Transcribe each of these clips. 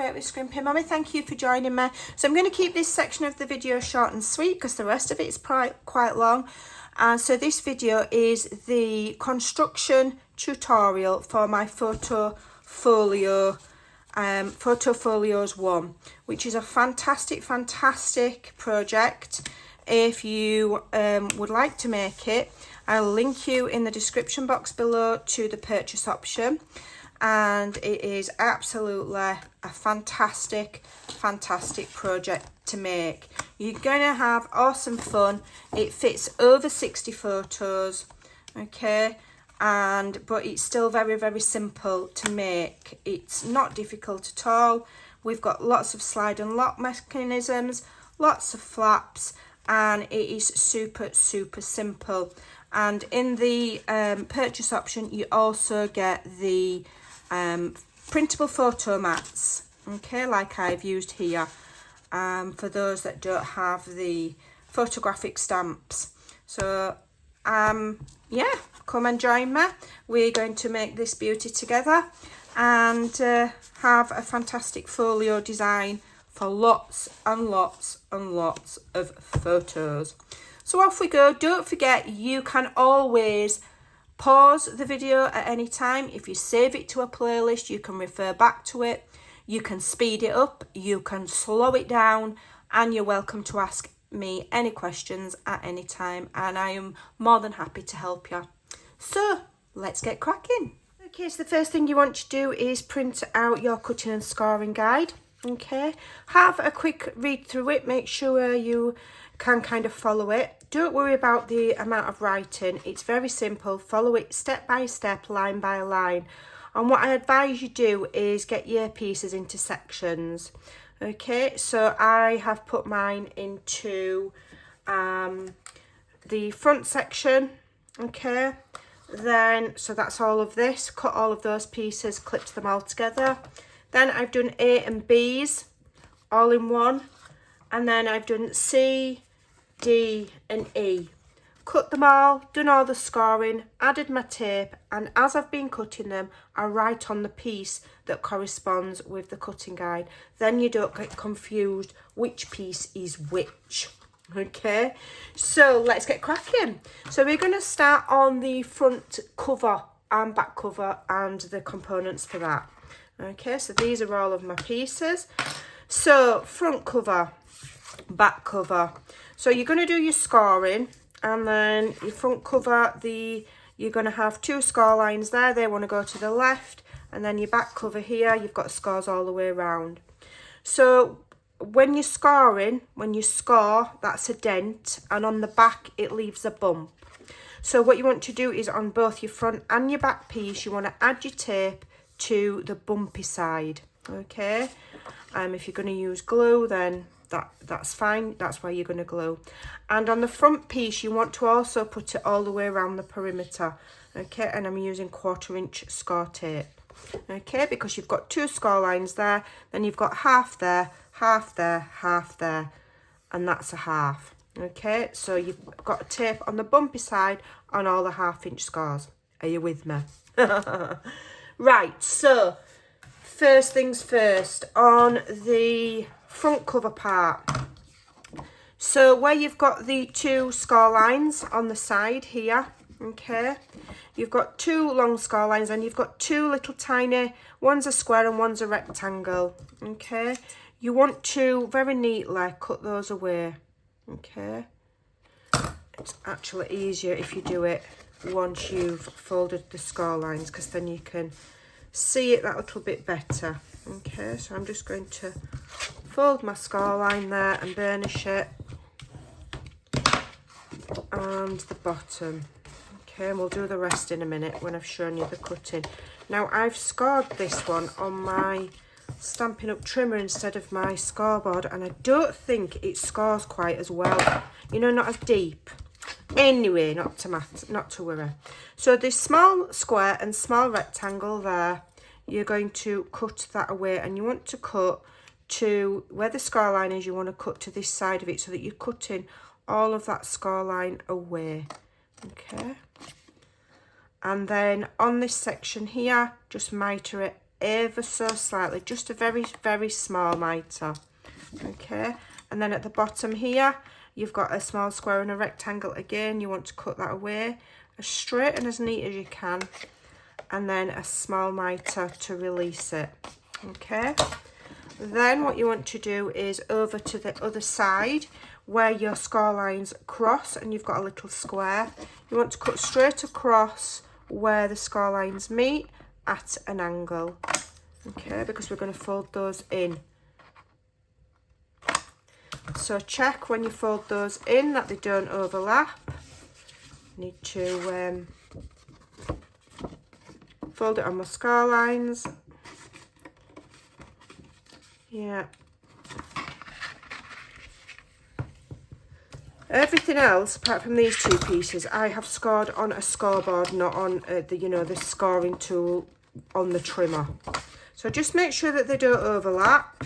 Create with Scrimping Mommy. Thank you for joining me. So I'm going to keep this section of the video short and sweet because the rest of it is quite long. And so this video is the construction tutorial for my Photo Folio, Photo Folios 1, which is a fantastic project. If you would like to make it, I'll link you in the description box below to the purchase option. And it is absolutely a fantastic project to make. You're gonna have awesome fun. It fits over 60 photos, okay, but it's still very simple to make. It's not difficult at all. We've got lots of slide and lock mechanisms, lots of flaps, and it is super simple. And in the purchase option, you also get the printable photo mats, okay, like I've used here, for those that don't have the photographic stamps. So yeah, come and join me. We're going to make this beauty together and have a fantastic folio design for lots and lots of photos. So off we go. Don't forget, you can always pause the video at any time. If you save it to a playlist, you can refer back to it. You can speed it up, you can slow it down, and you're welcome to ask me any questions at any time, and I am more than happy to help you. So let's get cracking. Okay, so the first thing you want to do is print out your cutting and scoring guide. Okay, have a quick read through it, make sure you can kind of follow it. Don't worry about the amount of writing, it's very simple. Follow it step by step, line by line. And what I advise you do is get your pieces into sections. Okay, so I have put mine into the front section. Okay, then so that's all of this. Cut all of those pieces, clipped them all together. Then I've done A and B's all in one, and then I've done C, D and E. Cut them all, done all the scoring, added my tape, and as I've been cutting them, I write on the piece that corresponds with the cutting guide. Then you don't get confused which piece is which. Okay, so let's get cracking. So we're going to start on the front cover and back cover and the components for that. Okay, so these are all of my pieces. So front cover, back cover. So you're going to do your scoring, and then your front cover, you're going to have two score lines there. They want to go to the left, and then your back cover here, you've got scores all the way around. So when you're scoring, when you score, that's a dent, and on the back it leaves a bump. So what you want to do is on both your front and your back piece, you want to add your tape to the bumpy side. Okay, if you're going to use glue, then that's fine, that's where you're going to glue. And on the front piece, you want to also put it all the way around the perimeter. Okay, and I'm using 1/4 inch score tape. Okay, because you've got two score lines there, then you've got half there, half there, half there, and that's a half. Okay, so you've got a tape on the bumpy side on all the 1/2 inch scores. Are you with me? Right, so first things first, on the front cover part, so where you've got the two score lines on the side here, okay, you've got two long score lines and you've got two little tiny, one's a square and one's a rectangle. Okay, you want to very neatly cut those away. Okay, it's actually easier if you do it once you've folded the score lines, because then you can see it that little bit better. Okay, so I'm just going to fold my score line there and burnish it, and the bottom. Okay, and we'll do the rest in a minute when I've shown you the cutting. Now I've scored this one on my Stampin' Up trimmer instead of my scoreboard, and I don't think it scores quite as well, you know, not as deep. Anyway, not to worry. So this small square and small rectangle there, you're going to cut that away, and you want to cut to where the score line is. You want to cut to this side of it so that you're cutting all of that score line away. Okay, and then on this section here, just miter it ever so slightly, just a very, very small mitre. Okay, and then at the bottom here, you've got a small square and a rectangle. Again, you want to cut that away as straight and as neat as you can, and then a small mitre to release it. Okay, then what you want to do is over to the other side where your score lines cross and you've got a little square. You want to cut straight across where the score lines meet at an angle. Okay, because we're going to fold those in. So check when you fold those in that they don't overlap. Need to fold it on my score lines. Yeah. Everything else, apart from these two pieces, I have scored on a scoreboard, not on the scoring tool on the trimmer. So just make sure that they don't overlap.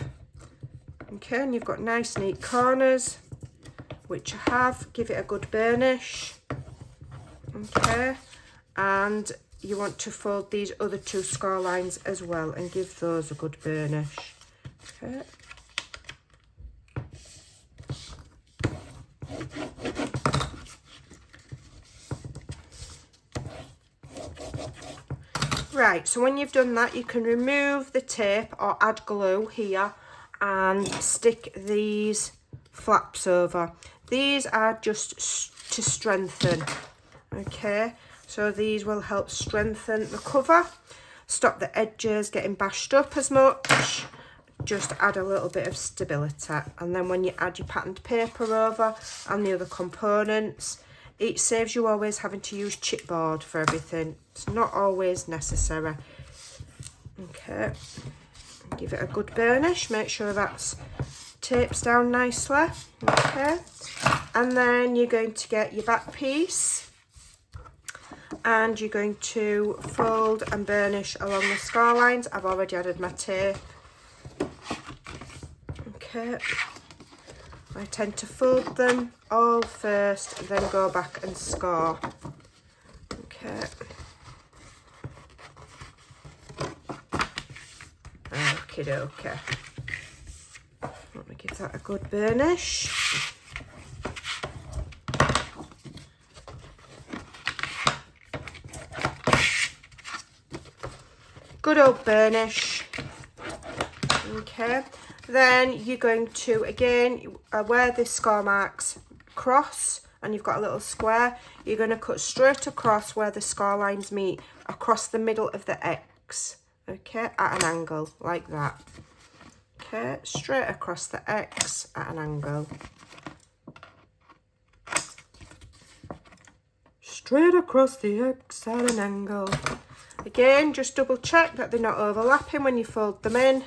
Okay, and you've got nice neat corners, which I have. Give it a good burnish. Okay, and you want to fold these other two score lines as well and give those a good burnish. Okay. Right, so when you've done that, you can remove the tape or add glue here and stick these flaps over. These are just to strengthen. Okay, so these will help strengthen the cover, stop the edges getting bashed up as much, just add a little bit of stability. And then when you add your patterned paper over and the other components, it saves you always having to use chipboard for everything. It's not always necessary. Okay, give it a good burnish, make sure that's tapes down nicely. Okay, and then you're going to get your back piece and you're going to fold and burnish along the score lines. I've already added my tape. Okay, I tend to fold them all first, then go back and score. Okay. Okie dokie. Let me give that a good burnish. Good old burnish. Okay. Then you're going to, again, where the score marks cross and you've got a little square, you're going to cut straight across where the score lines meet, across the middle of the X, okay, at an angle, like that. Okay, straight across the X at an angle. Straight across the X at an angle. Again, just double check that they're not overlapping when you fold them in.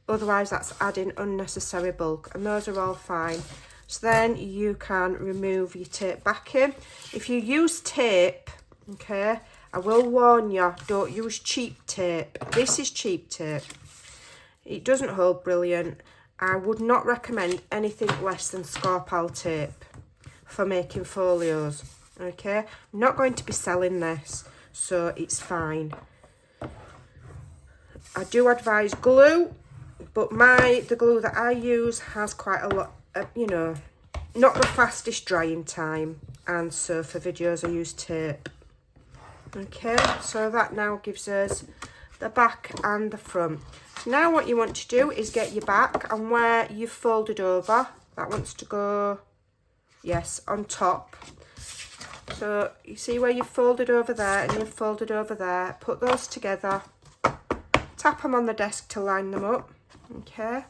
Otherwise, that's adding unnecessary bulk, and those are all fine. So then you can remove your tape backing. If you use tape, okay, I will warn you, don't use cheap tape. This is cheap tape. It doesn't hold brilliant. I would not recommend anything less than score pal tape for making folios, okay? I'm not going to be selling this, so it's fine. I do advise glue. But the glue that I use has quite a lot of, not the fastest drying time. And so for videos I use tape. Okay, so that now gives us the back and the front. So now what you want to do is get your back, and where you've folded over, that wants to go, yes, on top. So you see where you've folded over there and you've folded over there. Put those together. Tap them on the desk to line them up. Okay,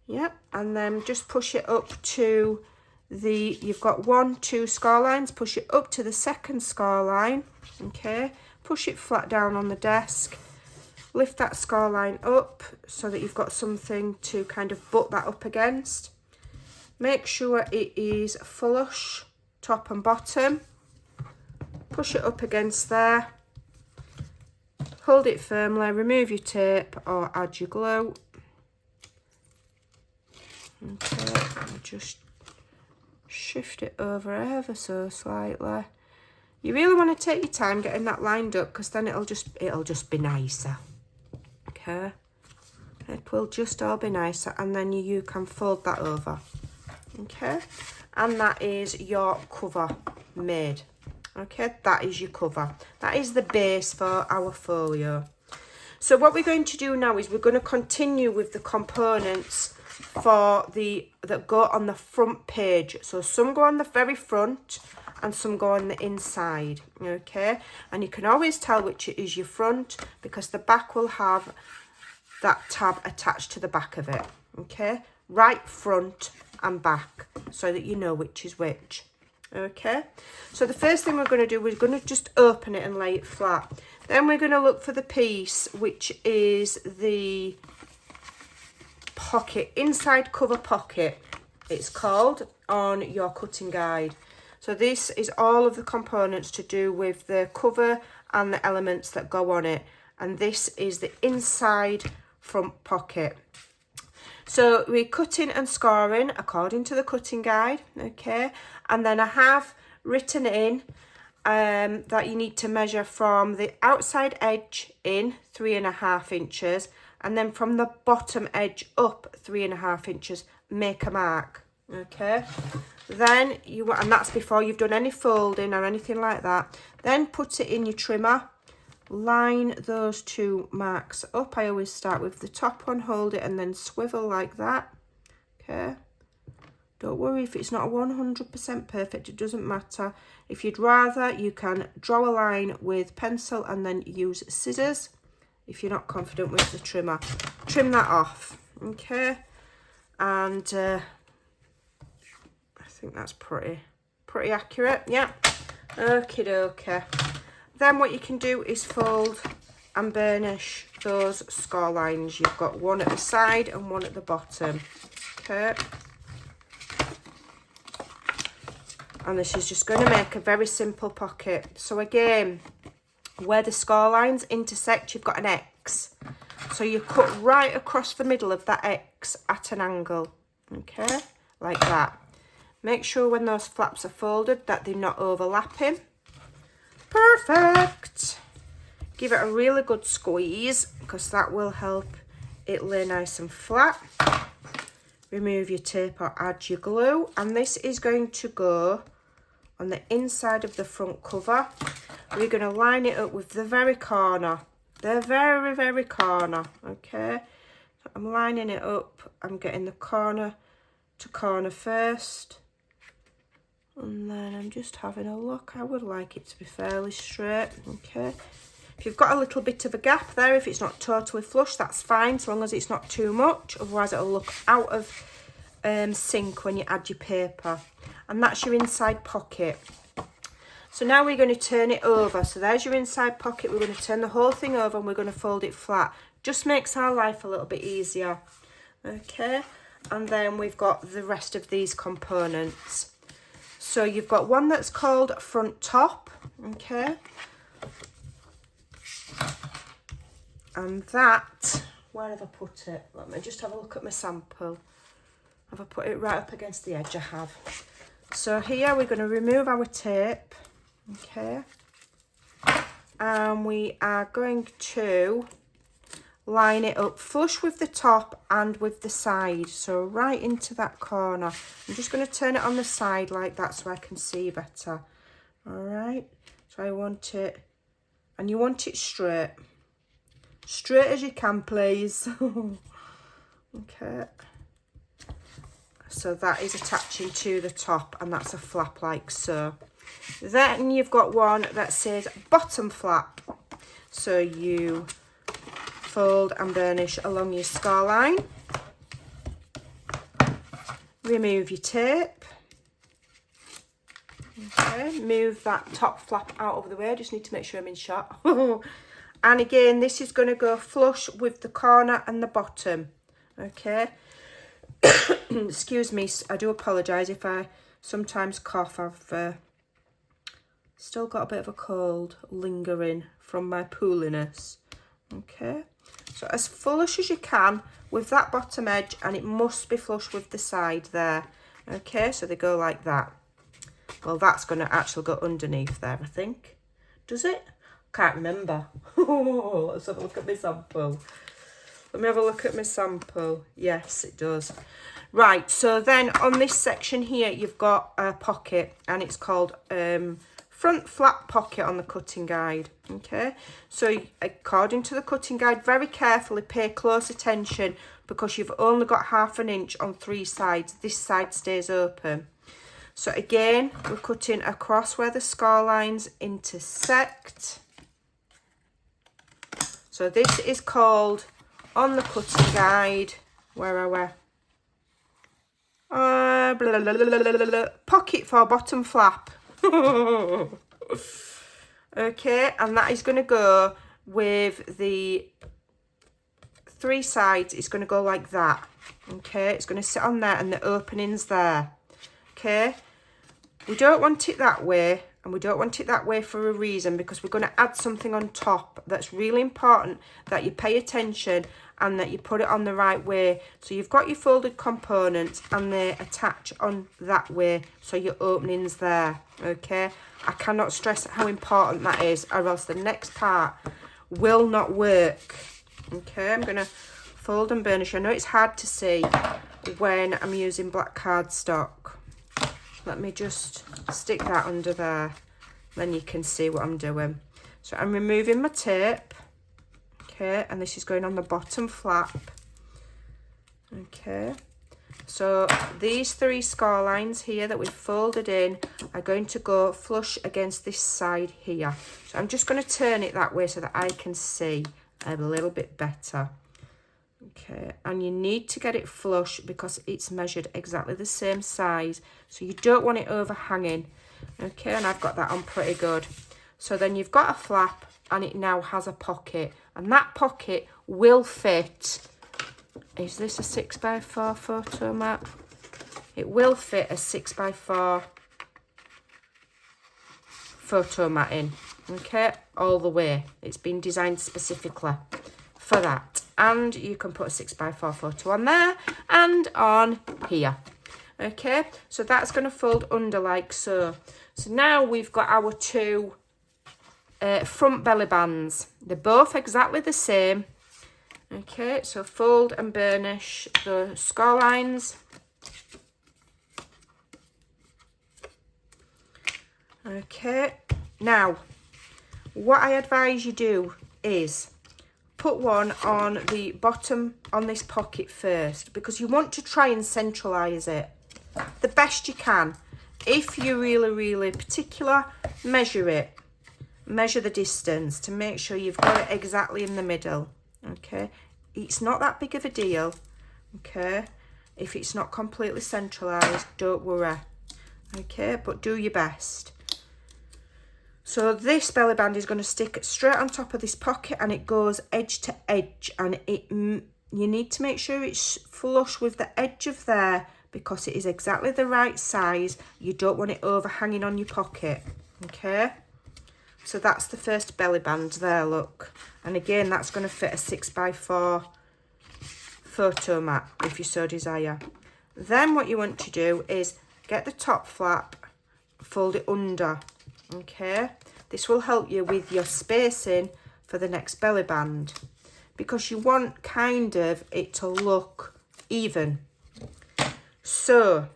yep, and then just push it up to you've got 1, 2 score lines, push it up to the second score line. Okay, push it flat down on the desk, lift that score line up so that you've got something to kind of butt that up against. Make sure it is flush top and bottom. Push it up against there. Hold it firmly, remove your tape or add your glue. Okay, and just shift it over ever so slightly. You really want to take your time getting that lined up, because then it'll just be nicer. Okay, it will just all be nicer, and then you can fold that over. Okay, and that is your cover made. Okay, that is your cover. That is the base for our folio. So what we're going to do now is we're going to continue with the components for that go on the front page. So some go on the very front and some go on the inside. Okay, and you can always tell which is your front because the back will have that tab attached to the back of it. Okay, right, front and back, so that you know which is which. Okay, so the first thing we're going to do, we're going to just open it and lay it flat. Then we're going to look for the piece which is the pocket, inside cover pocket it's called on your cutting guide. So this is all of the components to do with the cover and the elements that go on it, and this is the inside front pocket. So we're cutting and scoring according to the cutting guide, okay? And then I have written in that you need to measure from the outside edge in 3.5 inches, and then from the bottom edge up 3.5 inches, make a mark, okay? Then and that's before you've done any folding or anything like that. Then put it in your trimmer. Line those two marks up. I always start with the top one, hold it and then swivel like that. Okay, don't worry if it's not 100% perfect, it doesn't matter. If you'd rather, you can draw a line with pencil and then use scissors. If you're not confident with the trimmer, trim that off. Okay, and I think that's pretty accurate. Yeah, okie dokie. Then what you can do is fold and burnish those score lines. You've got one at the side and one at the bottom. Okay. And this is just going to make a very simple pocket. So again, where the score lines intersect, you've got an X. So you cut right across the middle of that X at an angle. Okay, like that. Make sure when those flaps are folded that they're not overlapping. Perfect. Give it a really good squeeze because that will help it lay nice and flat. Remove your tape or add your glue, and this is going to go on the inside of the front cover. We're going to line it up with the very corner, the very corner. Okay, so I'm lining it up. I'm getting the corner to corner first. And then I'm just having a look. I would like it to be fairly straight. Okay. If you've got a little bit of a gap there, if it's not totally flush, that's fine, so long as it's not too much. Otherwise, it'll look out of sync when you add your paper. And that's your inside pocket. So now we're going to turn it over. So there's your inside pocket. We're going to turn the whole thing over and we're going to fold it flat. Just makes our life a little bit easier. Okay. And then we've got the rest of these components. So you've got one that's called front top, okay? And that, where have I put it? Let me just have a look at my sample. Have I put it right up against the edge? I have. So here we're going to remove our tape, okay? And we are going to line it up flush with the top and with the side, so right into that corner. I'm just going to turn it on the side like that so I can see better. All right, so I want it, and you want it straight as you can, please. Okay, so that is attaching to the top, and that's a flap like so. Then you've got one that says bottom flap, so you fold and burnish along your score line. Remove your tape. Okay, move that top flap out of the way. I just need to make sure I'm in shot. And again, this is going to go flush with the corner and the bottom. Okay. Excuse me, I do apologise if I sometimes cough. I've still got a bit of a cold lingering from my pooliness. Okay. So as flush as you can with that bottom edge, and it must be flush with the side there. Okay, so they go like that. Well, that's going to actually go underneath there, I think. Does it? Can't remember. Let's have a look at my sample. Let me have a look at my sample. Yes, it does. Right, so then on this section here, you've got a pocket, and it's called front flap pocket on the cutting guide. Okay, so according to the cutting guide, very carefully pay close attention, because you've only got 1/2 inch on 3 sides. This side stays open. So again, we're cutting across where the score lines intersect. So this is called, on the cutting guide, where are we? Pocket for bottom flap. Okay, and that is going to go with the 3 sides. It's going to go like that. Okay, it's going to sit on there and the opening's there. Okay, we don't want it that way, and we don't want it that way for a reason, because we're going to add something on top that's really important, that you pay attention and that you put it on the right way. So you've got your folded components and they attach on that way, so your opening's there. Okay, I cannot stress how important that is, or else the next part will not work. Okay, I'm going to fold and burnish. I know it's hard to see when I'm using black cardstock. Let me just stick that under there, then you can see what I'm doing. So I'm removing my tape. Okay, and this is going on the bottom flap. Okay, so these 3 score lines here that we've folded in are going to go flush against this side here. So I'm just going to turn it that way so that I can see a little bit better. Okay, and you need to get it flush because it's measured exactly the same size, so you don't want it overhanging. Okay, and I've got that on pretty good. So then you've got a flap, and it now has a pocket, and that pocket will fit. Is this a 6x4 photo mat? It will fit a 6x4 photo mat in. Okay, all the way. It's been designed specifically for that. And you can put a 6x4 photo on there and on here. Okay, so that's going to fold under like so. So now we've got our 2 front belly bands. They're both exactly the same. Okay, so fold and burnish the score lines. Okay, now what I advise you do is put one on the bottom on this pocket first, because you want to try and centralise it the best you can. If you're really particular, measure it. Measure the distance to make sure you've got it exactly in the middle. Okay, it's not that big of a deal. Okay, if it's not completely centralised, don't worry. Okay, but do your best. So this belly band is going to stick straight on top of this pocket, and it goes edge to edge, and you need to make sure it's flush with the edge of there, because it is exactly the right size. You don't want it overhanging on your pocket. Okay, so that's the first belly band there, look. And again, that's going to fit a 6x4 photo mat if you so desire. Then what you want to do is get the top flap, fold it under. Okay, this will help you with your spacing for the next belly band, because you want kind of it to look even. So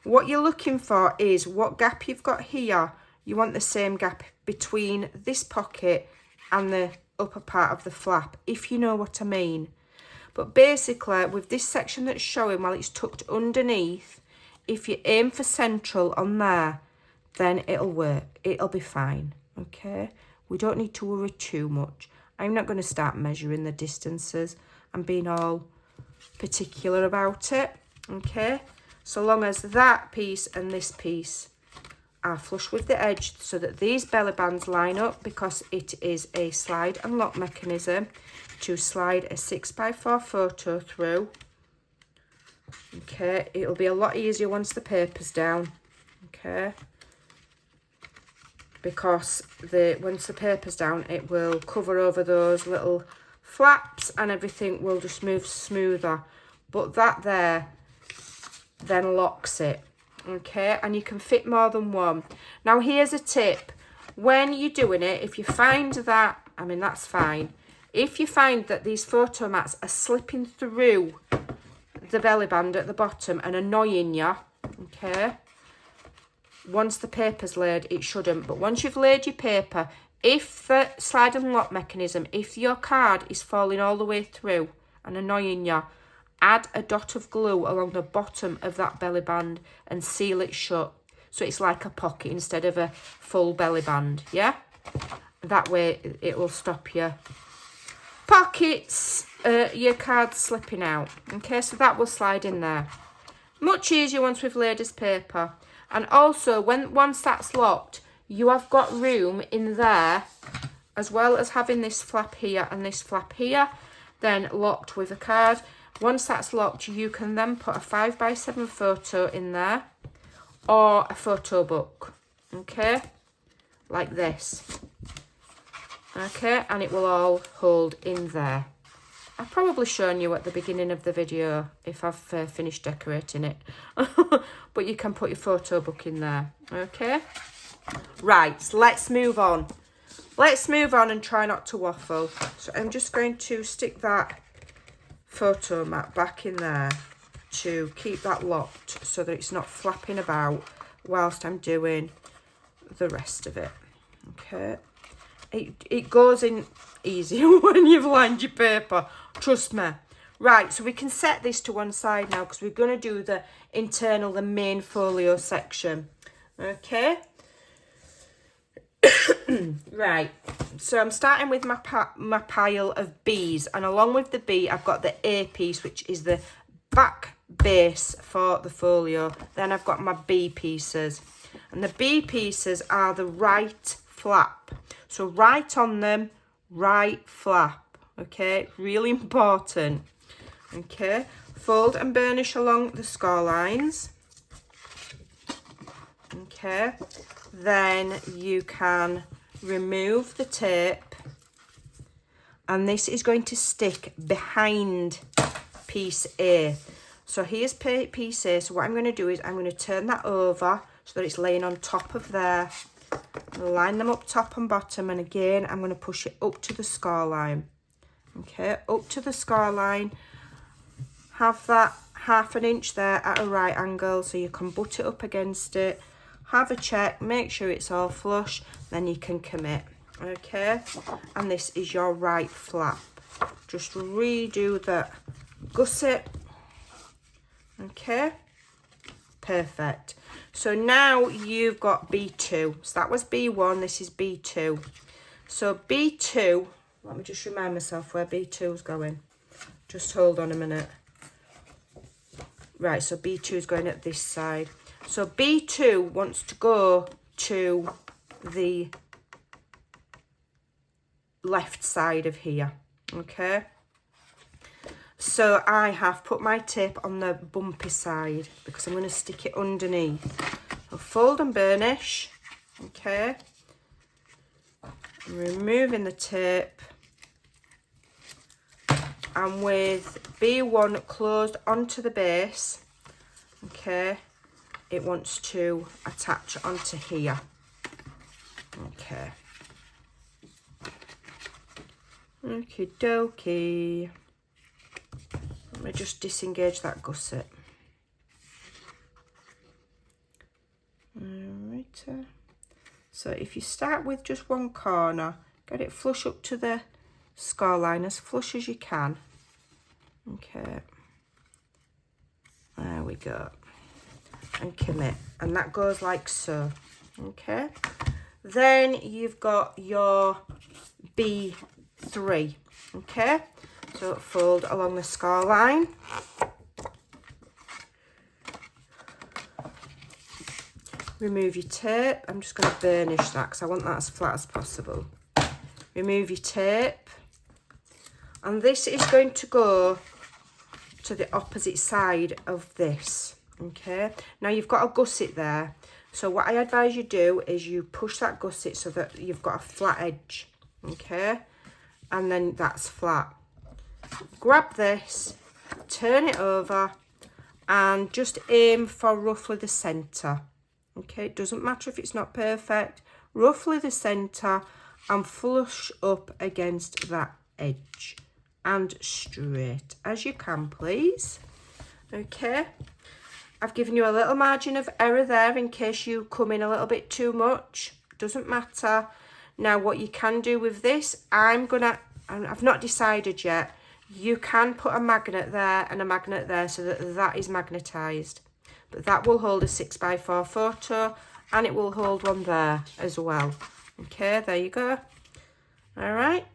what you're looking for is what gap you've got here. You want the same gap between this pocket and the upper part of the flap, if you know what I mean. But basically, with this section that's showing while it's tucked underneath, if you aim for central on there, then it'll work. It'll be fine. Okay, we don't need to worry too much. I'm not going to start measuring the distances and being all particular about it. Okay, so long as that piece and this piece are flush with the edge, so that these belly bands line up, because it is a slide and lock mechanism to slide a 6x4 photo through. Okay, it'll be a lot easier once the paper's down. Okay, because once the paper's down, it will cover over those little flaps and everything will just move smoother. But that there then locks it. Okay, and you can fit more than one. Now here's a tip. When you're doing it, if you find that, I mean, that's fine. If you find that these photo mats are slipping through the belly band at the bottom and annoying you, okay, once the paper's laid, it shouldn't, but once you've laid your paper, if the slide and lock mechanism, if your card is falling all the way through and annoying you, add a dot of glue along the bottom of that belly band and seal it shut, so it's like a pocket instead of a full belly band, yeah? That way it will stop your pockets, your cards slipping out. Okay, so that will slide in there. Much easier once we've laid this paper. And also, once that's locked, you have got room in there, as well as having this flap here and this flap here, then locked with a card. Once that's locked, you can then put a 5x7 photo in there, or a photo book, okay, like this. Okay, and it will all hold in there. I've probably shown you at the beginning of the video if I've finished decorating it. But you can put your photo book in there, okay? Right, so let's move on. Let's move on and try not to waffle. So I'm just going to stick that photo mat back in there to keep that locked so that it's not flapping about whilst I'm doing the rest of it, okay? It goes in easier when you've lined your paper, trust me. Right, so we can set this to one side now because we're going to do the main folio section, okay? Right, so I'm starting with my pile of B's, and along with the B I've got the A piece, which is the back base for the folio. Then I've got my B pieces, and the B pieces are the right flap. So right on them, right flap, okay? Really important, okay? Fold and burnish along the score lines, okay? Then you can remove the tape, and this is going to stick behind piece A. So here's piece A, so what I'm going to do is I'm going to turn that over so that it's laying on top of there. Line them up top and bottom, and again I'm going to push it up to the score line, okay, up to the score line. Have that 1/2 inch there at a right angle so you can butt it up against it. Have a check, make sure it's all flush, then you can commit, okay? And this is your right flap. Just redo the gusset, okay? Perfect. So now you've got B2. So that was B1, this is B2. So B2, let me just remind myself where B2 is going. Just hold on a minute. Right, so B2 is going at this side. So B2 wants to go to the left side of here, okay? So I have put my tape on the bumpy side because I'm going to stick it underneath. I'll fold and burnish, okay? I'm removing the tape. And with B1 closed onto the base, okay, it wants to attach onto here, okay. Okie dokie. Let me just disengage that gusset. Alright. So if you start with just one corner, get it flush up to the score line, as flush as you can. Okay. There we go. And commit. And that goes like so. Okay. Then you've got your B3. Okay. So fold along the score line. Remove your tape. I'm just going to burnish that because I want that as flat as possible. Remove your tape. And this is going to go to the opposite side of this. Okay. Now you've got a gusset there. So what I advise you do is you push that gusset so that you've got a flat edge. Okay. And then that's flat. Grab this, turn it over, and just aim for roughly the centre. Okay, it doesn't matter if it's not perfect, roughly the centre, and flush up against that edge and straight as you can, please. Okay, I've given you a little margin of error there in case you come in a little bit too much. Doesn't matter. Now what you can do with this, I've not decided yet, you can put a magnet there and a magnet there so that that is magnetised. But that will hold a 6x4 photo, and it will hold one there as well. Okay, there you go. All right.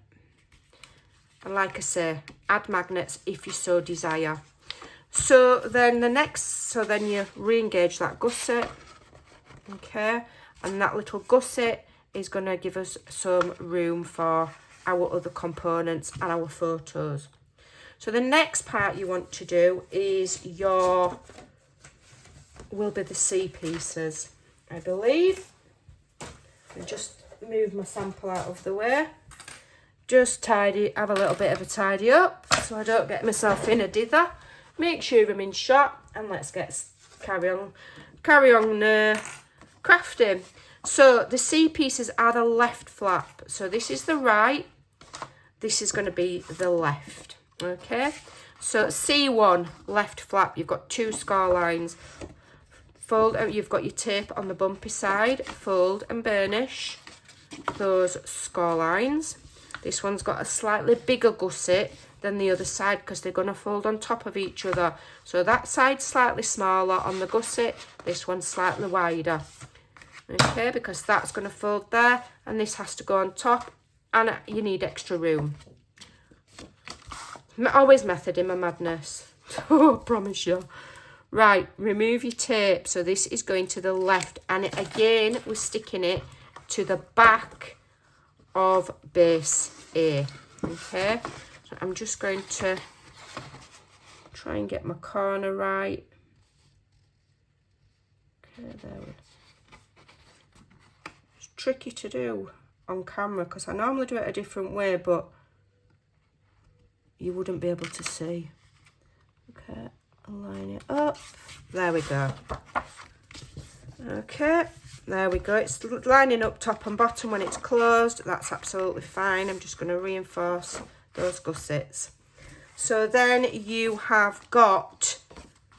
And like I say, add magnets if you so desire. So then you re-engage that gusset. Okay, and that little gusset is going to give us some room for our other components and our photos. So the next part you want to do is will be the C pieces, I believe. I'll just move my sample out of the way. Just have a little bit of a tidy up so I don't get myself in a dither. Make sure I'm in shot, and let's carry on crafting. So the C pieces are the left flap. So this is the right, this is going to be the left. Okay, so C1 left flap, you've got 2 score lines. Fold out, you've got your tape on the bumpy side, fold and burnish those score lines. This one's got a slightly bigger gusset than the other side because they're going to fold on top of each other. So that side's slightly smaller on the gusset, this one's slightly wider. Okay, because that's going to fold there, and this has to go on top, and you need extra room. Always method in my madness. Oh, I promise you. Right, remove your tape. So this is going to the left, and again, we're sticking it to the back of base A. Okay, so I'm just going to try and get my corner right. Okay, there we go. It's tricky to do on camera because I normally do it a different way, but you wouldn't be able to see. Okay, line it up. There we go. Okay, there we go. It's lining up top and bottom when it's closed. That's absolutely fine. I'm just going to reinforce those gussets. So then you have got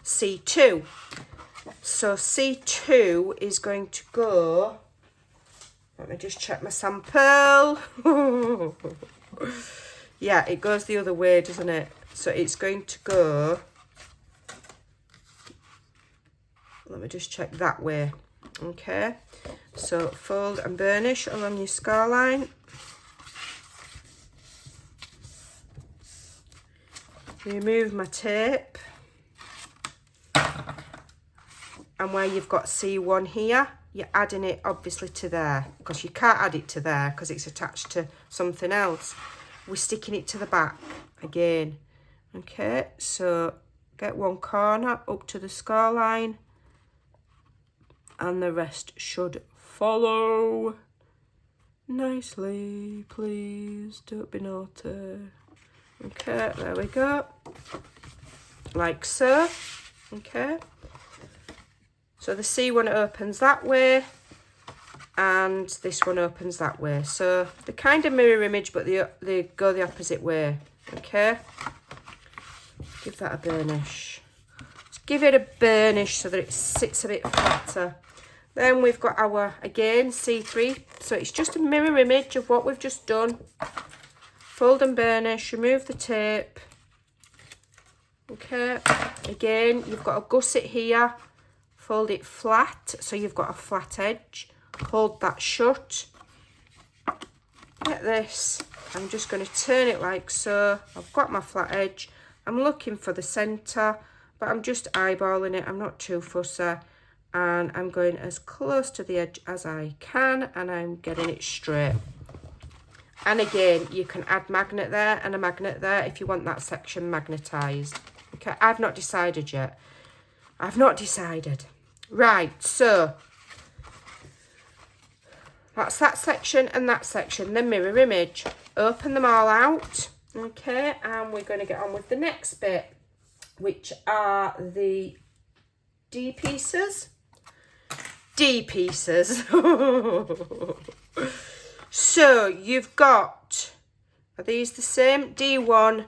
C2. So C2 is going to go, let me just check my sample. Yeah, it goes the other way, doesn't it? So it's going to go, let me just check that way. Okay, so fold and burnish along your score line. Remove my tape. And where you've got C1 here, you're adding it obviously to there, because you can't add it to there because it's attached to something else. We're sticking it to the back again. Okay, so get one corner up to the score line, and the rest should follow nicely. Please don't be naughty. Okay, there we go, like so. Okay, so the C1 opens that way, and this one opens that way. So they kind of mirror image, but they go the opposite way. Okay, give that a burnish. Just give it a burnish so that it sits a bit flatter. Then we've got our, again, C3. So it's just a mirror image of what we've just done. Fold and burnish, remove the tape. Okay, again, you've got a gusset here. Fold it flat, so you've got a flat edge. Hold that shut. Get this. I'm just going to turn it like so. I've got my flat edge. I'm looking for the centre, but I'm just eyeballing it. I'm not too fussy. And I'm going as close to the edge as I can, and I'm getting it straight. And again, you can add magnet there and a magnet there if you want that section magnetised. Okay, I've not decided yet. I've not decided. Right, so that's that section and that section, the mirror image. Open them all out. Okay, and we're going to get on with the next bit, which are the D pieces. D pieces. So you've got Are these the same? D1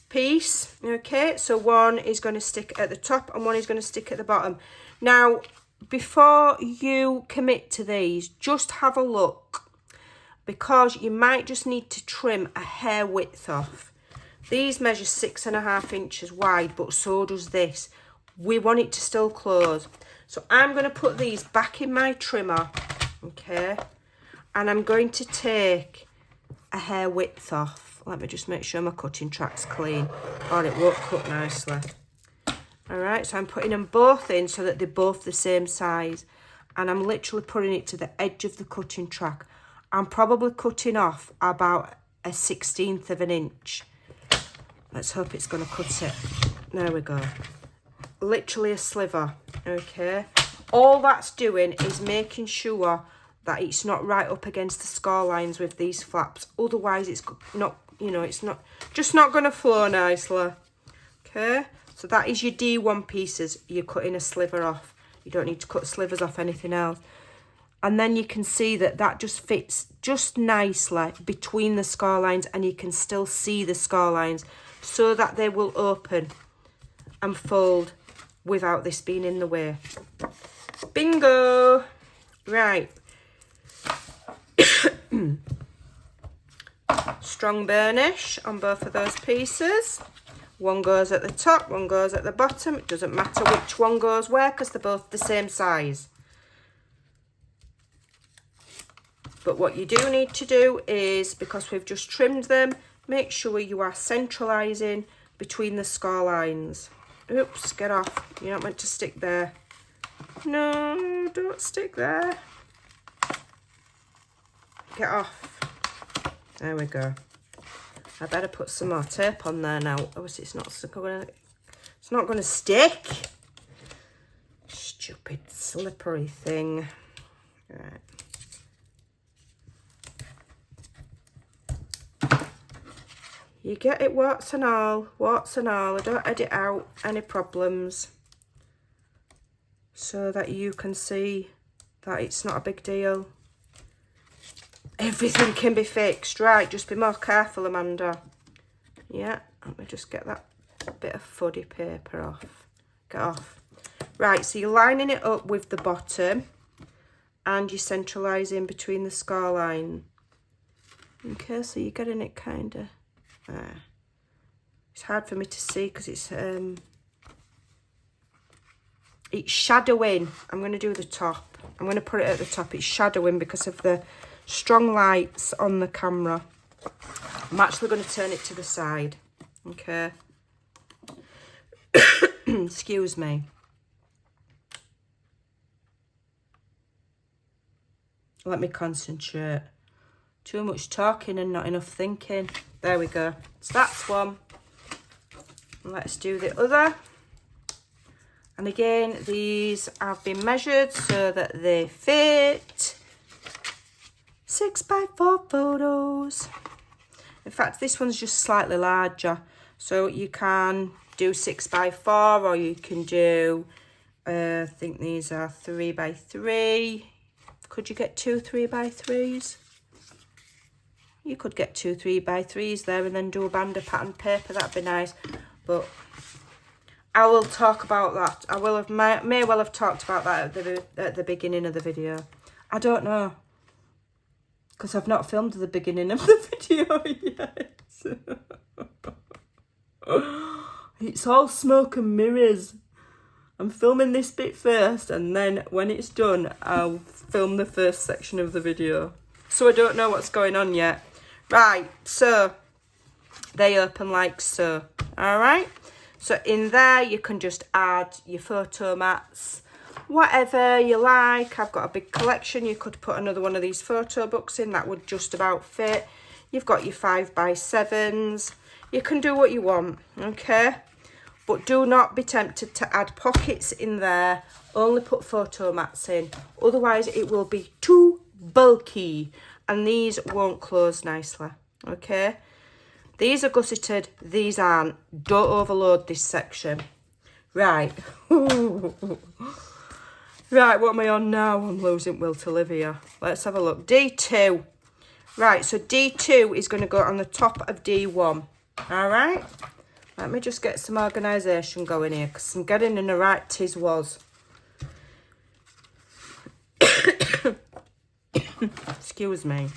piece. Okay, so one is going to stick at the top and one is going to stick at the bottom. Now, before you commit to these, just have a look, because you might just need to trim a hair width off. These measure 6.5 inches wide, but so does this. We want it to still close. So I'm going to put these back in my trimmer, okay, and I'm going to take a hair width off. Let me just make sure my cutting track's clean, or it won't cut nicely. All right, so I'm putting them both in so that they're both the same size, and I'm literally putting it to the edge of the cutting track. I'm probably cutting off about a 1/16 of an inch. Let's hope it's going to cut it. There we go. Literally a sliver, okay? All that's doing is making sure that it's not right up against the score lines with these flaps. Otherwise, it's not, you know, it's not, just not going to flow nicely. Okay, so that is your D1 pieces. You're cutting a sliver off. You don't need to cut slivers off anything else. And then you can see that that just fits just nicely between the score lines, and you can still see the score lines so that they will open and fold without this being in the way. Bingo! Right. Strong burnish on both of those pieces. One goes at the top, one goes at the bottom. It doesn't matter which one goes where because they're both the same size. But what you do need to do is, because we've just trimmed them, make sure you are centralising between the score lines. Oops, get off. You're not meant to stick there. No, don't stick there. Get off. There we go. I better put some more tape on there now. Obviously, it's not going to stick. Stupid slippery thing. Right. You get it, warts and all. I don't edit out any problems so that you can see that it's not a big deal. Everything can be fixed. Right, just be more careful, Amanda. Yeah, let me just get that bit of fuddy paper off. Get off. Right, so you're lining it up with the bottom and you're centralising between the score line. Okay, so you're getting it kind of there. It's hard for me to see because it's shadowing. I'm going to do the top. I'm going to put it at the top. It's shadowing because of the strong lights on the camera. I'm actually going to turn it to the side. Okay. Excuse me. Let me concentrate. Too much talking and not enough thinking. There we go. So that's one. Let's do the other. And again, these have been measured so that they fit. 6x4 photos. In fact, this one's just slightly larger. So you can do 6x4 or you can do, I think these are 3x3. Could you get two 3x3s? You could get two 3x3s there and then do a band of patterned paper. That'd be nice. But I will talk about that. I will have may well have talked about that at the beginning of the video. I don't know, because I've not filmed the beginning of the video yet. It's all smoke and mirrors. I'm filming this bit first, and then when it's done, I'll film the first section of the video. So I don't know what's going on yet. Right, so they open like so. All right. So in there, you can just add your photo mats, whatever you like. I've got a big collection. You could put another one of these photo books in. That would just about fit. You've got your 5x7s. You can do what you want, okay? But do not be tempted to add pockets in there. Only put photo mats in. Otherwise, it will be too bulky. And these won't close nicely, okay? These are gusseted, these aren't. Don't overload this section. Right. Right, what am I on now? I'm losing will to live here. Let's have a look. D2. Right, so D2 is going to go on the top of D1. All right. Let me just get some organisation going here because I'm getting in the right tiz was. Excuse me.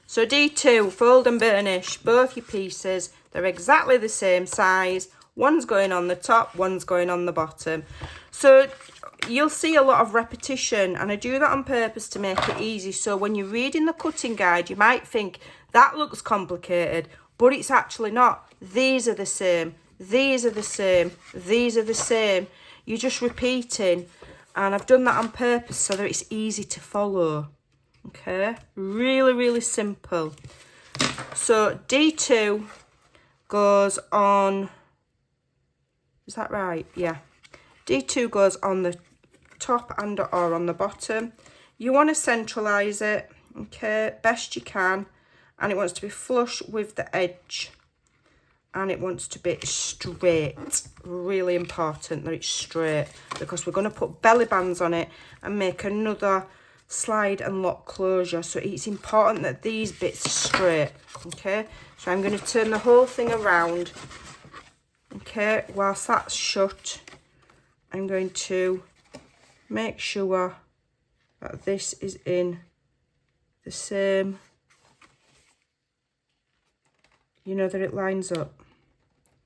So D2, fold and burnish, both your pieces. They're exactly the same size. One's going on the top, one's going on the bottom. So you'll see a lot of repetition, and I do that on purpose to make it easy. So when you're reading the cutting guide, you might think that looks complicated, but it's actually not. These are the same. These are the same. These are the same. You're just repeating, and I've done that on purpose so that it's easy to follow. Okay, really, really simple. So D2 goes on, is that right? Yeah. D2 goes on the top and or on the bottom. You want to centralise it, okay, best you can. And it wants to be flush with the edge. And it wants to be straight. Really important that it's straight, because we're going to put belly bands on it and make another slide and lock closure. So it's important that these bits are straight. Okay, so I'm going to turn the whole thing around. Okay, whilst that's shut, I'm going to make sure that this is in the same, you know, that it lines up.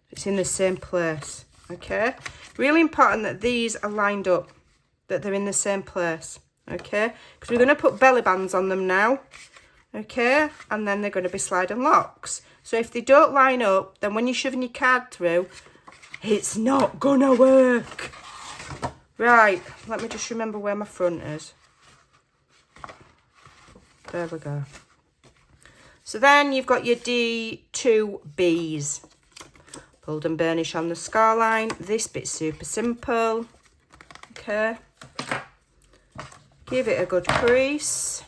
It's in the same place. Okay, really important that these are lined up, that they're in the same place. Okay, because we're going to put belly bands on them now. Okay, and then they're going to be slide and locks. So if they don't line up, then when you're shoving your card through, it's not going to work. Right, let me just remember where my front is. There we go. So then you've got your D2Bs. Fold and burnish on the scar line. This bit's super simple. Okay. Give it a good crease.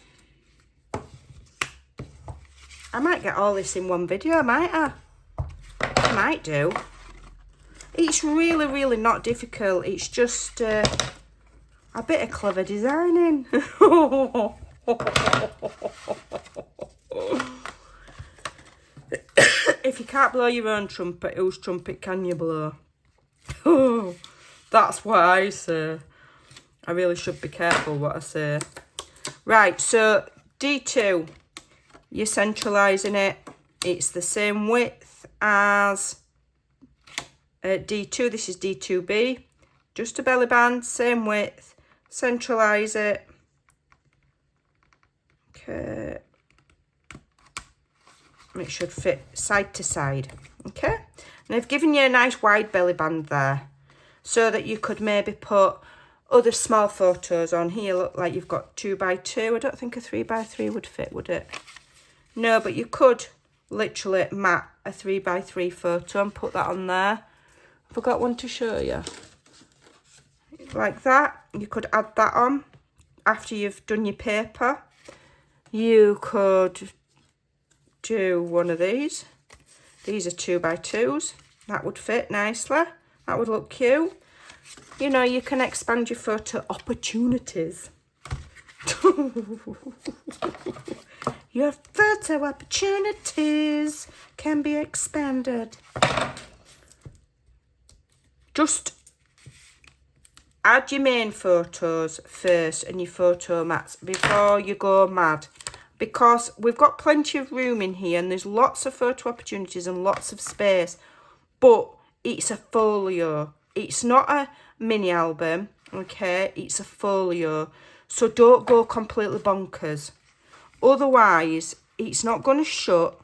I might get all this in one video, might I? I might do. It's really, really not difficult. It's just a bit of clever designing. If you can't blow your own trumpet, whose trumpet can you blow? That's what I say. I really should be careful what I say. Right, so D2, you're centralising it. It's the same width as D2. This is D2B. Just a belly band, same width. Centralise it. Okay. It should fit side to side. Okay. And I've given you a nice wide belly band there, so that you could maybe put other small photos on here. Look like you've got 2x2. I don't think a 3x3 would fit, would it? No, but you could literally mat a 3x3 photo and put that on there. I've got one to show you. Like that. You could add that on after you've done your paper. You could do one of these. These are 2x2s. That would fit nicely. That would look cute. You know, you can expand your photo opportunities. Your photo opportunities can be expanded. Just add your main photos first and your photo mats before you go mad. Because we've got plenty of room in here and there's lots of photo opportunities and lots of space. But it's a folio. It's not a mini album, okay? It's a folio. So don't go completely bonkers. Otherwise, it's not going to shut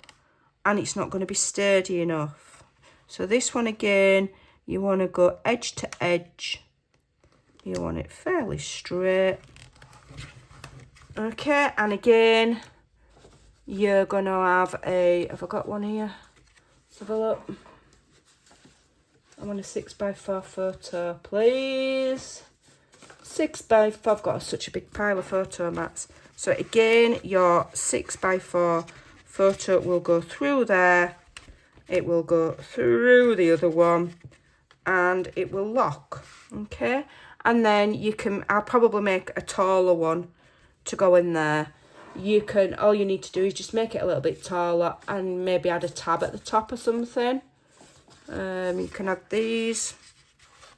and it's not going to be sturdy enough. So this one again, you want to go edge to edge. You want it fairly straight. Okay, and again, you're going to have a... Have I got one here? Let's have a look. I want a 6x4 photo, please. 6x4. I've got such a big pile of photo mats. So again, your 6x4 photo will go through there. It will go through the other one. And it will lock. Okay. And then you can... I'll probably make a taller one to go in there. you can, all you need to do is just make it a little bit taller and maybe add a tab at the top or something. You can add these.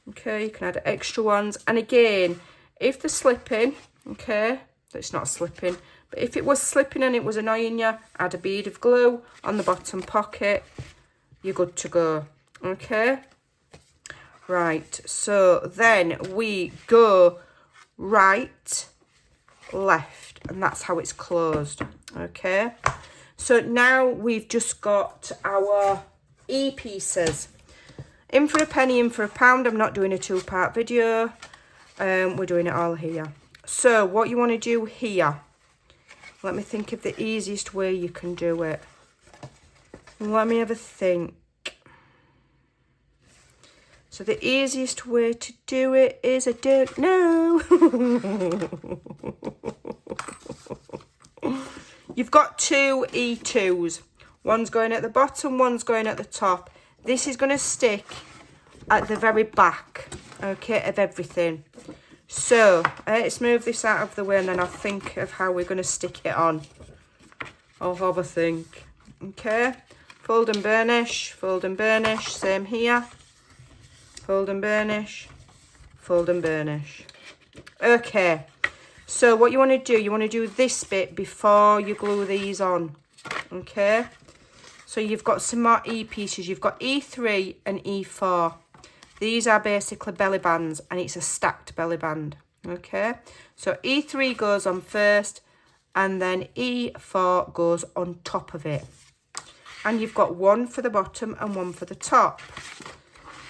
Okay, you can add extra ones. And again, if they're slipping, okay, it's not slipping, but if it was slipping and it was annoying you, add a bead of glue on the bottom pocket. You're good to go. Okay. Right, so then we go right, left, and that's how it's closed. Okay. So now we've just got our E-pieces. In for a penny, in for a pound. I'm not doing a two-part video. We're doing it all here. So what you want to do here, let me think of the easiest way you can do it. Let me have a think. So the easiest way to do it is, I don't know. You've got two E2s. One's going at the bottom, one's going at the top. This is going to stick at the very back, okay, of everything. So let's move this out of the way and then I'll think of how we're going to stick it on. I'll have a think. Okay, fold and burnish, same here. Fold and burnish, fold and burnish. Okay, so what you want to do, you want to do this bit before you glue these on. Okay, so you've got some more E pieces. You've got E3 and E4. These are basically belly bands and it's a stacked belly band. Okay, so E3 goes on first and then E4 goes on top of it. And you've got one for the bottom and one for the top.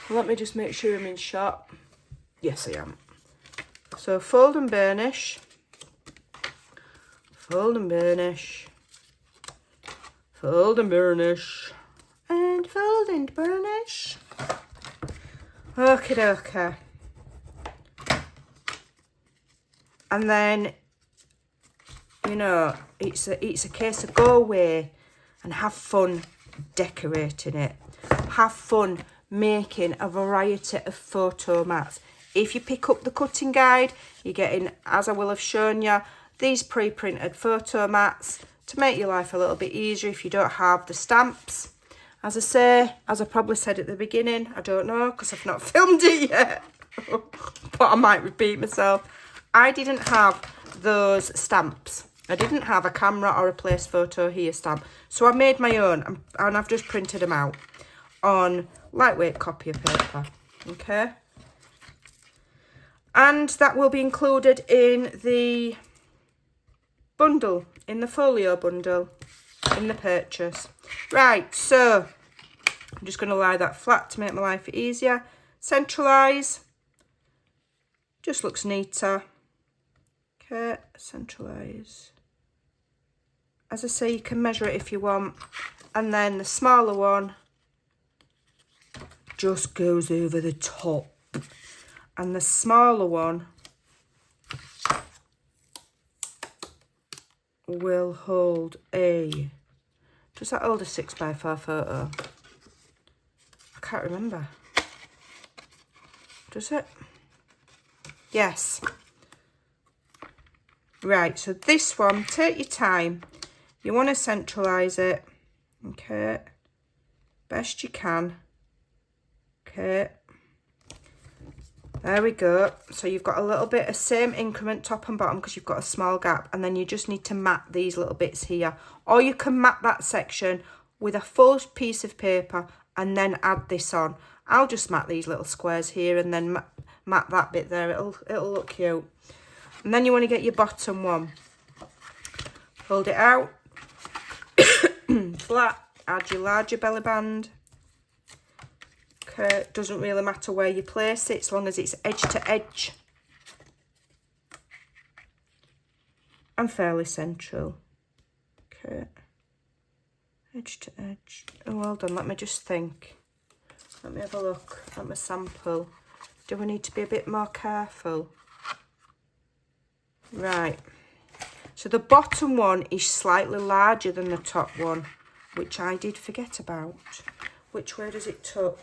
Let me just make sure I'm in shot. Yes, I am. So fold and burnish. Fold and burnish. Fold and burnish. And fold and burnish. Okie dokie. And then, you know, it's a case of go away and have fun decorating it. Have fun making a variety of photo mats. If you pick up the cutting guide, you're getting, as I will have shown you, these pre-printed photo mats to make your life a little bit easier if you don't have the stamps. As I say, as I probably said at the beginning, I don't know because I've not filmed it yet, but I might repeat myself. I didn't have those stamps. I didn't have a camera or a place photo here stamp. So I made my own and I've just printed them out on lightweight copy of paper. Okay. And that will be included in the bundle, in the folio bundle, in the purchase. Right, so I'm just going to lie that flat to make my life easier. Centralise. Just looks neater. Okay, centralise. As I say, you can measure it if you want. And then the smaller one just goes over the top. And the smaller one will hold a... Does that hold a 6x4 photo? I can't remember. Does it? Yes. Right, so this one, take your time. You want to centralise it. Okay. Best you can. Okay. There we go. So you've got a little bit of same increment top and bottom because you've got a small gap, and then you just need to mat these little bits here. Or you can mat that section with a full piece of paper and then add this on. I'll just mat these little squares here and then mat that bit there. It'll look cute. And then you want to get your bottom one. Hold it out. Flat. Add your larger belly band. Okay, doesn't really matter where you place it as long as it's edge to edge. And fairly central. Okay. Edge to edge. Oh, well done. Let me just think. Let me have a look at my sample. Do we need to be a bit more careful? Right. So the bottom one is slightly larger than the top one, which I did forget about. Which way does it tuck?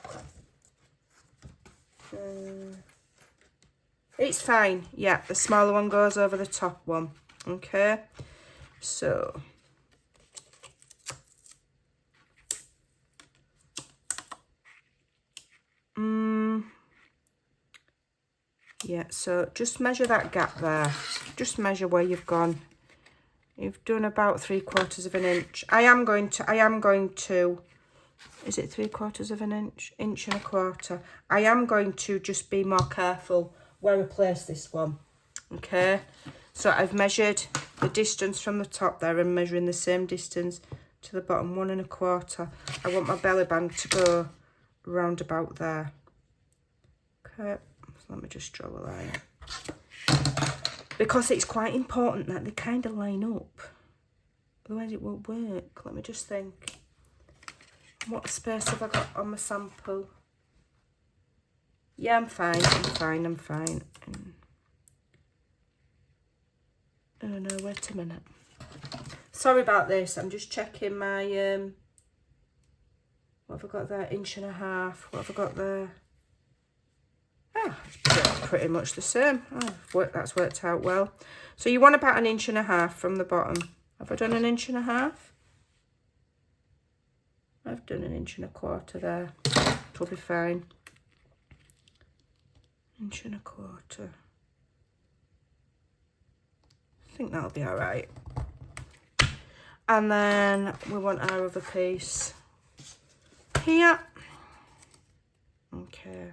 It's fine. Yeah, the smaller one goes over the top one. Okay. So yeah, so just measure that gap there. Just measure where you've gone. You've done about 3/4 of an inch. I am going to, is it 3/4 of an inch? 1.25 inches. I am going to just be more careful where I place this one. Okay, so I've measured the distance from the top there and measuring the same distance to the bottom, 1.25. I want my belly band to go round about there. Okay, so let me just draw a line. Because it's quite important that they kind of line up. Otherwise it won't work. Let me just think. What space have I got on my sample? Yeah, I'm fine. Oh no, wait a minute. Sorry about this. I'm just checking my, what have I got there? 1.5 inches. What have I got there? Ah, it's pretty much the same. Oh, that's worked out well. So you want about 1.5 inches from the bottom. Have I done 1.5 inches? I've done 1.25 inches there. It'll be fine. 1.25 inches. I think that'll be all right. And then we want our other piece here. Okay.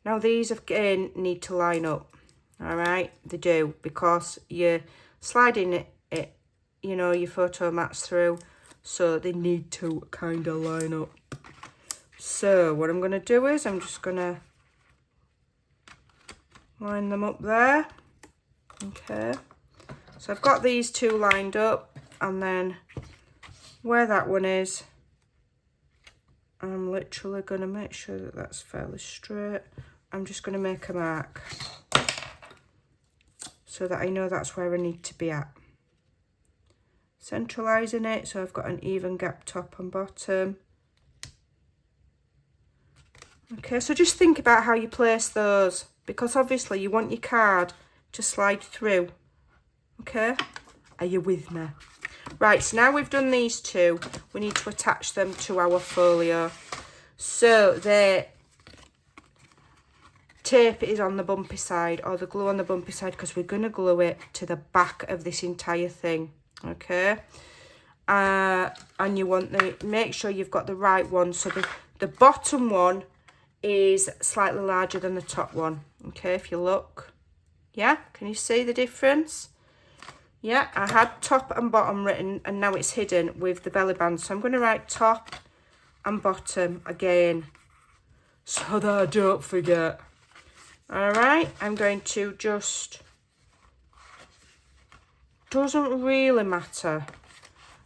Now these again need to line up. All right, they do, because you're sliding it, you know, your photo mats through, so they need to kind of line up. So what I'm going to do is I'm just going to line them up there. Okay, so I've got these two lined up, and then where that one is, I'm literally going to make sure that that's fairly straight. I'm just going to make a mark so that I know that's where I need to be at. Centralising it so I've got an even gap top and bottom. Okay, so just think about how you place those, because obviously you want your card to slide through. Okay, are you with me? Right, so now we've done these two, we need to attach them to our folio. So the tape is on the bumpy side, or the glue on the bumpy side, because we're going to glue it to the back of this entire thing. Okay, and you want make sure you've got the right one. So the bottom one is slightly larger than the top one. Okay, if you look, yeah, can you see the difference? Yeah, I had top and bottom written, and now it's hidden with the belly band. So I'm going to write top and bottom again, so that I don't forget. All right, I'm going to just, doesn't really matter.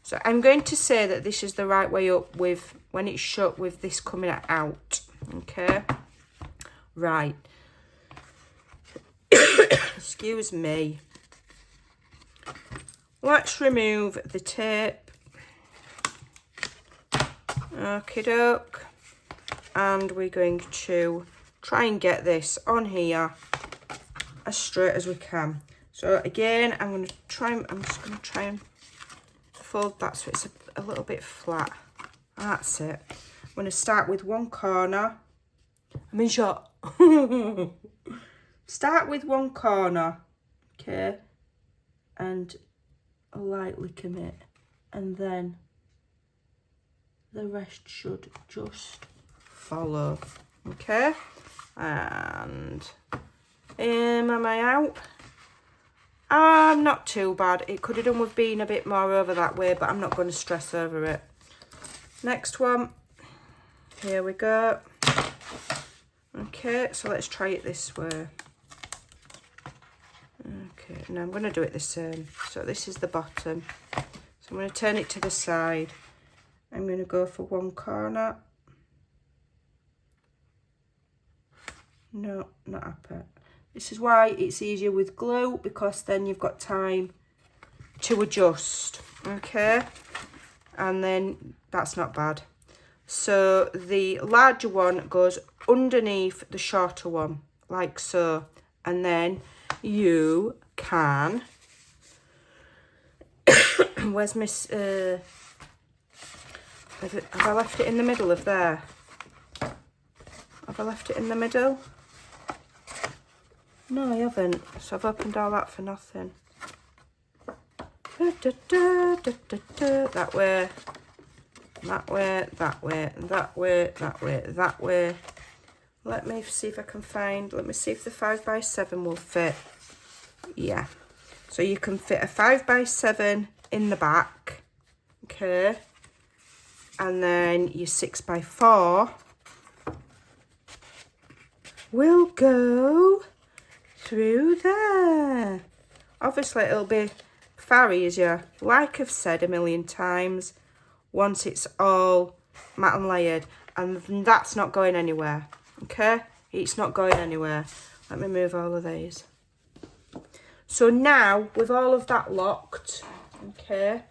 So I'm going to say that this is the right way up with, when it's shut, with this coming out. Okay, right. Excuse me. Let's remove the tape. Okie doke. And we're going to try and get this on here as straight as we can. So again, I'm just going to try and fold that so it's a little bit flat. That's it. I'm going to start with one corner. I'm in shot. Start with one corner, okay, and lightly commit, and then the rest should just follow. Okay, and am I out? Not too bad. It could have done with being a bit more over that way, but I'm not going to stress over it. Next one, here we go. Okay, so let's try it this way. Okay, now I'm going to do it the same. So this is the bottom. So I'm going to turn it to the side. I'm going to go for one corner. No, not up it. This is why it's easier with glue, because then you've got time to adjust. Okay, and then that's not bad. So the larger one goes underneath the shorter one, like so, and then you can Where's Miss... have I left it in the middle of there? Have I left it in the middle? No, I haven't. So I've opened all that for nothing. That way, that way, that way, that way, that way, that way. Let me see if I can find, let me see if the 5x7 will fit. Yeah. So you can fit a 5x7 in the back. Okay. And then your 6x4 will go through there. Obviously it'll be far easier, like I've said a million times, once it's all matte and layered, and that's not going anywhere. Okay, it's not going anywhere. Let me move all of these. So now with all of that locked, okay,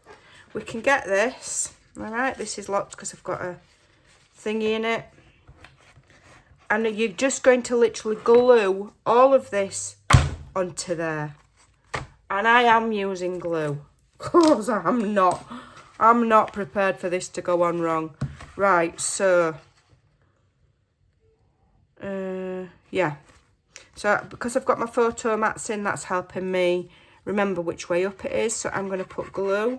we can get this. All right, this is locked because I've got a thingy in it, and you're just going to literally glue all of this onto there. And I am using glue because I'm not prepared for this to go on wrong. Right, so yeah, so because I've got my photo mats in, that's helping me remember which way up it is. So I'm going to put glue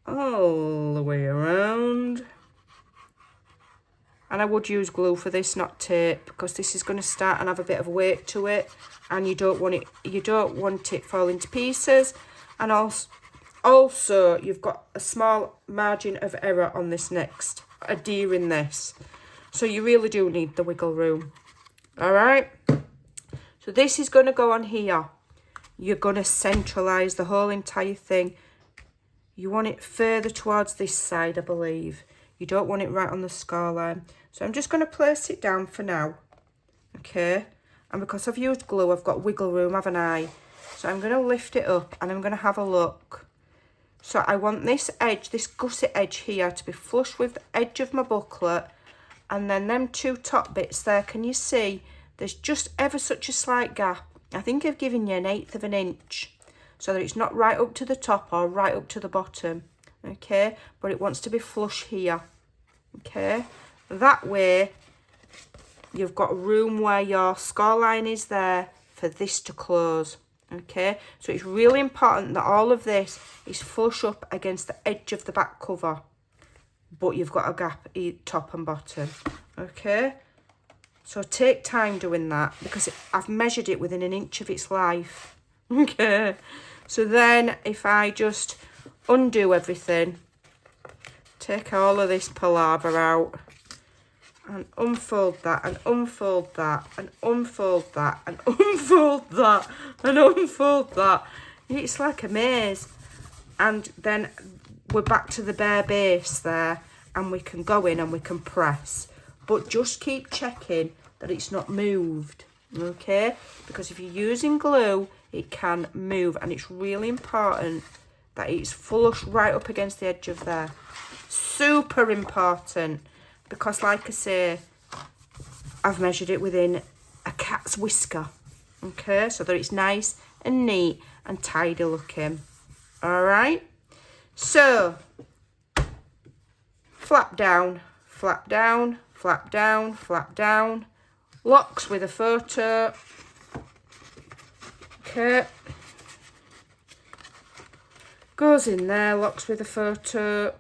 all the way around, and I would use glue for this, not tape, because this is going to start and have a bit of weight to it, and you don't want it falling to pieces. And also you've got a small margin of error on this next adhering this, so you really do need the wiggle room. All right, so this is going to go on here. You're going to centralize the whole entire thing. You want it further towards this side, I believe. You don't want it right on the score line. So I'm just going to place it down for now. Okay, and because I've used glue, I've got wiggle room, haven't I? So I'm going to lift it up and I'm going to have a look. So I want this edge, this gusset edge here, to be flush with the edge of my booklet. And then them two top bits there, can you see? There's just ever such a slight gap. I think I've given you 1/8 of an inch, so that it's not right up to the top or right up to the bottom. Okay, but it wants to be flush here. Okay, that way you've got room where your score line is there for this to close. Okay, so it's really important that all of this is flush up against the edge of the back cover, but you've got a gap top and bottom. Okay, so take time doing that, because I've measured it within 1 inch of its life. Okay, so then if I just undo everything, take all of this palaver out, and unfold that, and unfold that, and unfold that, and unfold that, and unfold that. It's like a maze. And then we're back to the bare base there, and we can go in and we can press. But just keep checking that it's not moved, okay? Because if you're using glue, it can move, and it's really important that it's flush right up against the edge of there. Super important, because like I say, I've measured it within a cat's whisker, okay? So that it's nice and neat and tidy looking. All right, so flap down, flap down, flap down, flap down, locks with a photo. Okay, goes in there, locks with a photo.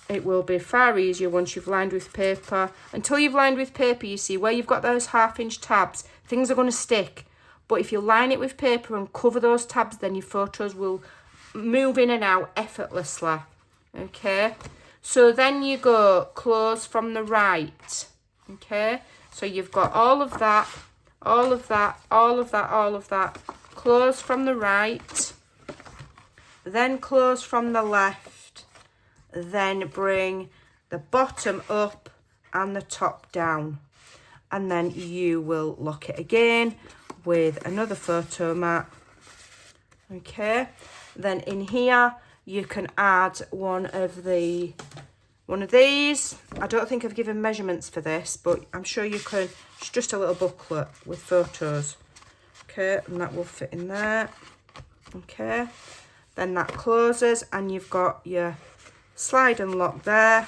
It will be far easier once you've lined with paper. Until you've lined with paper, you see, where you've got those 1/2 inch tabs, things are going to stick. But if you line it with paper and cover those tabs, then your photos will move in and out effortlessly. Okay, so then you go close from the right. Okay, so you've got all of that, all of that, all of that, all of that. Close from the right, then close from the left, then bring the bottom up and the top down, and then you will lock it again with another photo mat. Okay, then in here you can add one of these. I don't think I've given measurements for this, but I'm sure you can. It's just a little booklet with photos. Okay, and that will fit in there. Okay, then that closes and you've got your slide and lock there.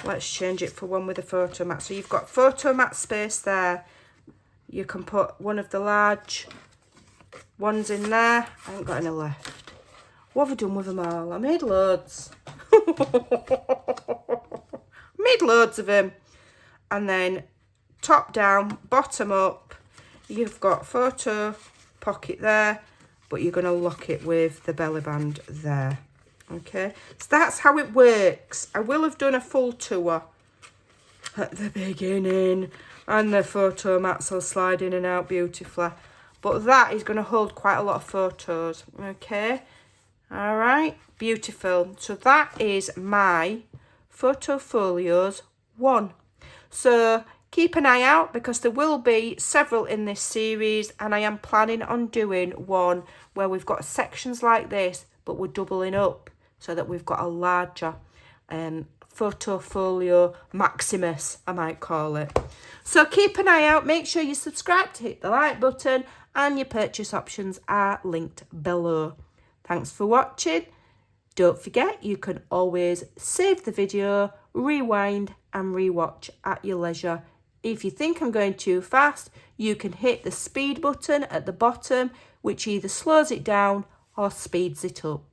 Let's change it for one with a photo mat. So you've got photo mat space there. You can put one of the large ones in there. I haven't got any left. What have I done with them all? I made loads. Made loads of them. And then top down, bottom up, you've got photo pocket there, but you're going to lock it with the belly band there. Okay, so that's how it works. I will have done a full tour at the beginning, and the photo mats will slide in and out beautifully, but that is going to hold quite a lot of photos. Okay, all right, beautiful. So that is my photo folios 1. So keep an eye out, because there will be several in this series, and I am planning on doing one where we've got sections like this, but we're doubling up so that we've got a larger photo folio Maximus, I might call it. So keep an eye out, make sure you subscribe to hit the like button, and your purchase options are linked below. Thanks for watching. Don't forget, you can always save the video, rewind and rewatch at your leisure. If you think I'm going too fast, you can hit the speed button at the bottom, which either slows it down or speeds it up.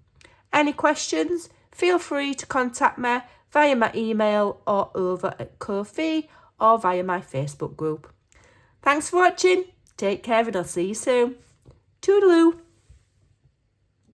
Any questions? Feel free to contact me via my email or over at Ko-fi or via my Facebook group. Thanks for watching. Take care and I'll see you soon. Toodaloo.